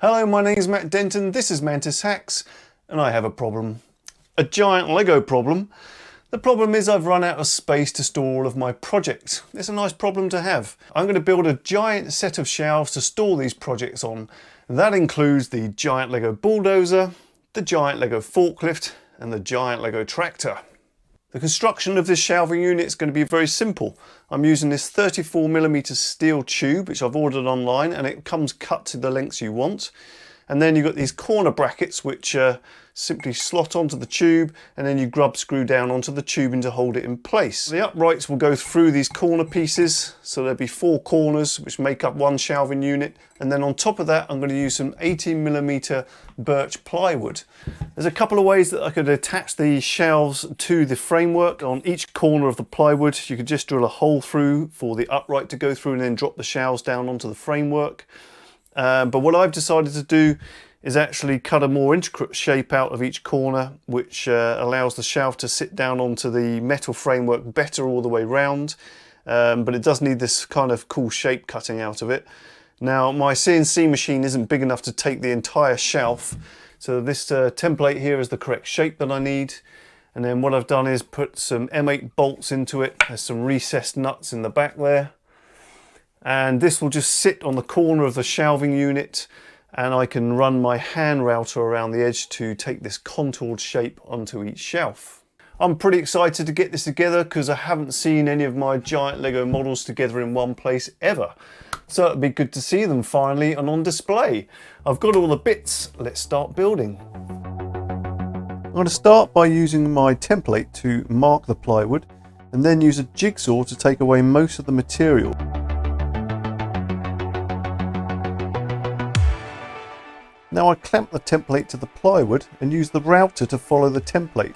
Hello, my name is Matt Denton, this is Mantis Hacks, and I have a problem. A giant Lego problem. The problem is I've run out of space to store all of my projects. It's a nice problem to have. I'm going to build a giant set of shelves to store these projects on. That includes the Giant Lego Bulldozer, the Giant Lego Forklift, and the Giant Lego Tractor. The construction of this shelving unit is going to be very simple. I'm using this 34mm steel tube which I've ordered online, and it comes cut to the lengths you want. And then you've got these corner brackets which simply slot onto the tube, and then you grub screw down onto the tubing to hold it in place. The uprights will go through these corner pieces, so there'll be 4 corners which make up one shelving unit, and then on top of that I'm going to use some 18mm birch plywood. There's a couple of ways that I could attach the shelves to the framework. On each corner of the plywood you could just drill a hole through for the upright to go through and then drop the shelves down onto the framework. But what I've decided to do is actually cut a more intricate shape out of each corner, which allows the shelf to sit down onto the metal framework better all the way round. But it does need this kind of cool shape cutting out of it. Now my CNC machine isn't big enough to take the entire shelf, so this template here is the correct shape that I need. And then what I've done is put some M8 bolts into it. There's some recessed nuts in the back there. And this will just sit on the corner of the shelving unit, and I can run my hand router around the edge to take this contoured shape onto each shelf. I'm pretty excited to get this together because I haven't seen any of my Giant Lego models together in one place ever. So it'd be good to see them finally and on display. I've got all the bits, let's start building. I'm going to start by using my template to mark the plywood, and then use a jigsaw to take away most of the material. Now I clamp the template to the plywood and use the router to follow the template.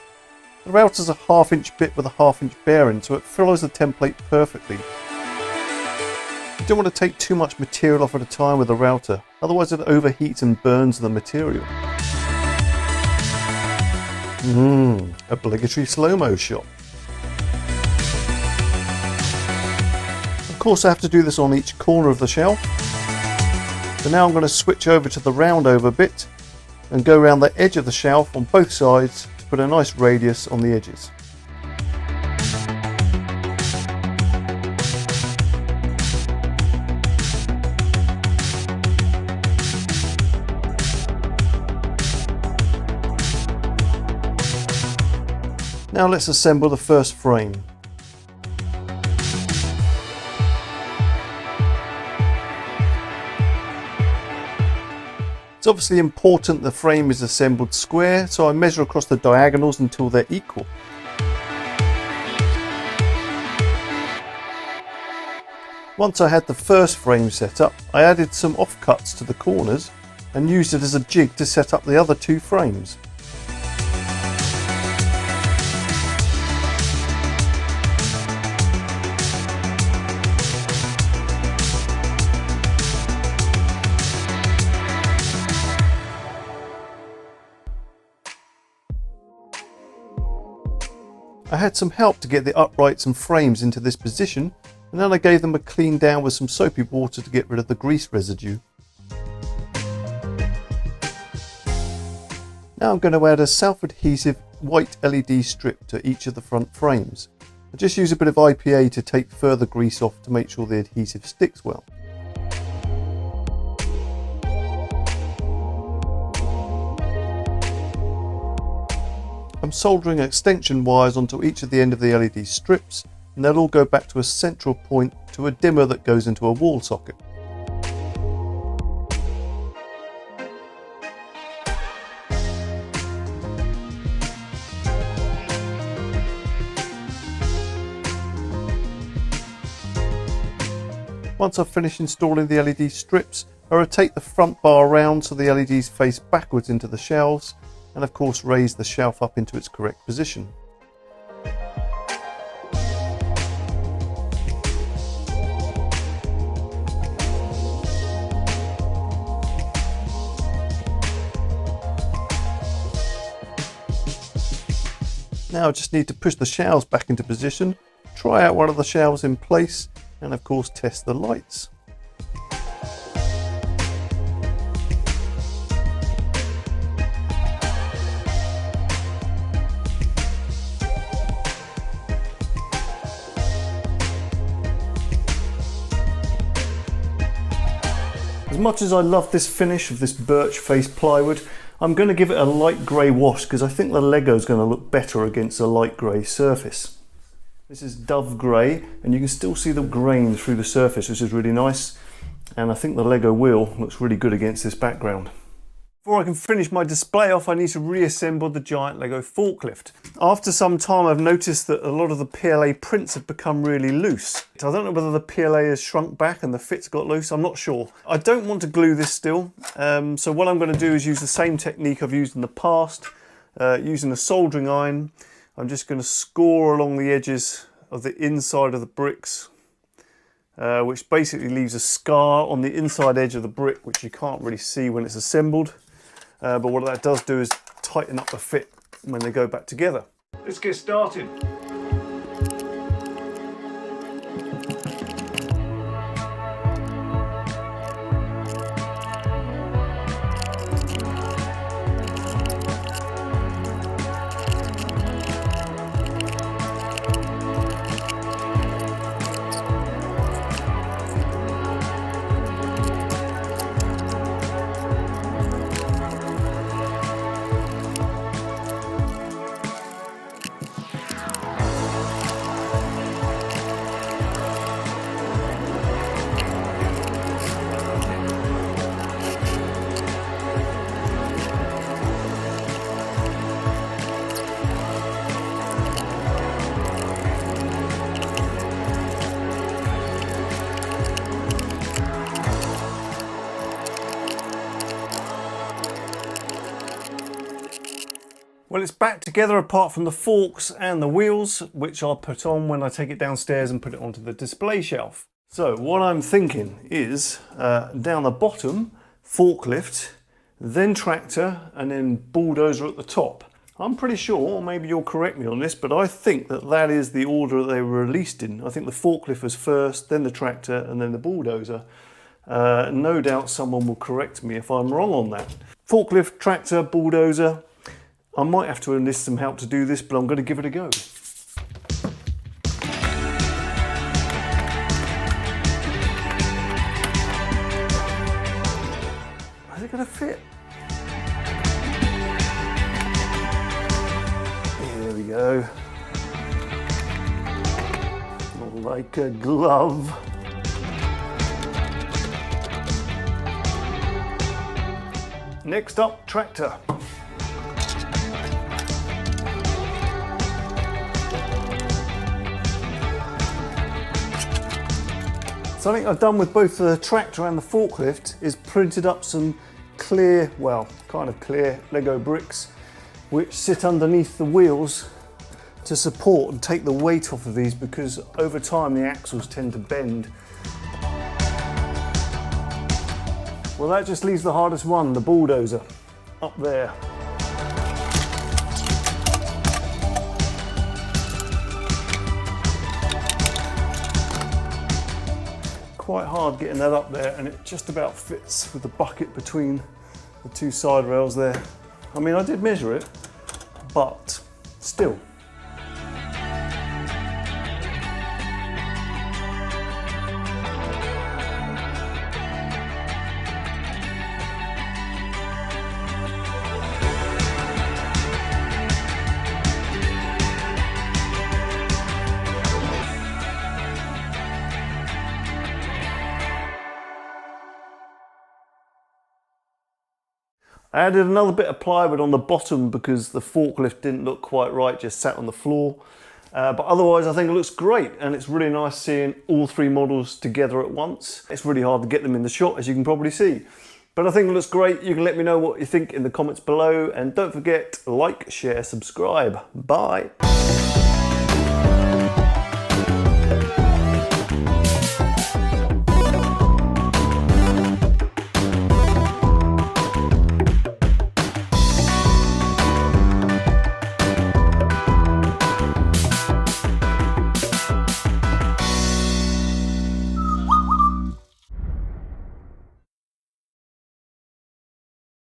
The router is a 1/2 inch bit with a 1/2 inch bearing, so it follows the template perfectly. You don't want to take too much material off at a time with the router, otherwise it overheats and burns the material. Obligatory slow-mo shot. Of course I have to do this on each corner of the shelf. So now I'm going to switch over to the round over bit and go around the edge of the shelf on both sides to put a nice radius on the edges. Now let's assemble the first frame. It's obviously important the frame is assembled square, so I measure across the diagonals until they're equal. Once I had the first frame set up, I added some offcuts to the corners and used it as a jig to set up the other 2 frames. I had some help to get the uprights and frames into this position, and then I gave them a clean down with some soapy water to get rid of the grease residue. Now I'm going to add a self-adhesive white LED strip to each of the front frames. I just use a bit of IPA to take further grease off to make sure the adhesive sticks well. I'm soldering extension wires onto each of the end of the LED strips, and they'll all go back to a central point to a dimmer that goes into a wall socket. Once I've finished installing the LED strips, I rotate the front bar around so the LEDs face backwards into the shelves, and of course raise the shelf up into its correct position. Now I just need to push the shelves back into position, try out one of the shelves in place, and of course test the lights. As much as I love this finish of this birch face plywood, I'm going to give it a light grey wash because I think the Lego is going to look better against a light grey surface. This is dove grey and you can still see the grain through the surface, which is really nice. And I think the Lego wheel looks really good against this background. Before I can finish my display off, I need to reassemble the Giant Lego Forklift. After some time I've noticed that a lot of the PLA prints have become really loose. I don't know whether the PLA has shrunk back and the fit's got loose, I'm not sure. I don't want to glue this still, so what I'm going to do is use the same technique I've used in the past. Using a soldering iron, I'm just going to score along the edges of the inside of the bricks, which basically leaves a scar on the inside edge of the brick, which you can't really see when it's assembled. But what that does do is tighten up the fit when they go back together. Let's get started. Well, it's back together apart from the forks and the wheels, which I'll put on when I take it downstairs and put it onto the display shelf. So what I'm thinking is down the bottom, forklift, then tractor, and then bulldozer at the top. I'm pretty sure, maybe you'll correct me on this, but I think that that is the order they were released in. I think the forklift was first, then the tractor, and then the bulldozer. No doubt someone will correct me if I'm wrong on that. Forklift, tractor, bulldozer. I might have to enlist some help to do this, but I'm going to give it a go. Is it going to fit? Here we go. Not like a glove. Next up, tractor. Something I've done with both the tractor and the forklift is printed up some clear, well, kind of clear Lego bricks which sit underneath the wheels to support and take the weight off of these, because over time the axles tend to bend. Well, that just leaves the hardest one, the bulldozer, up there. Quite hard getting that up there, and it just about fits with the bucket between the two side rails there. I mean, I did measure it, but still. I added another bit of plywood on the bottom because the forklift didn't look quite right, just sat on the floor. But otherwise I think it looks great, and it's really nice seeing all three models together at once. It's really hard to get them in the shot, as you can probably see. But I think it looks great. You can let me know what you think in the comments below, and don't forget, like, share, subscribe. Bye.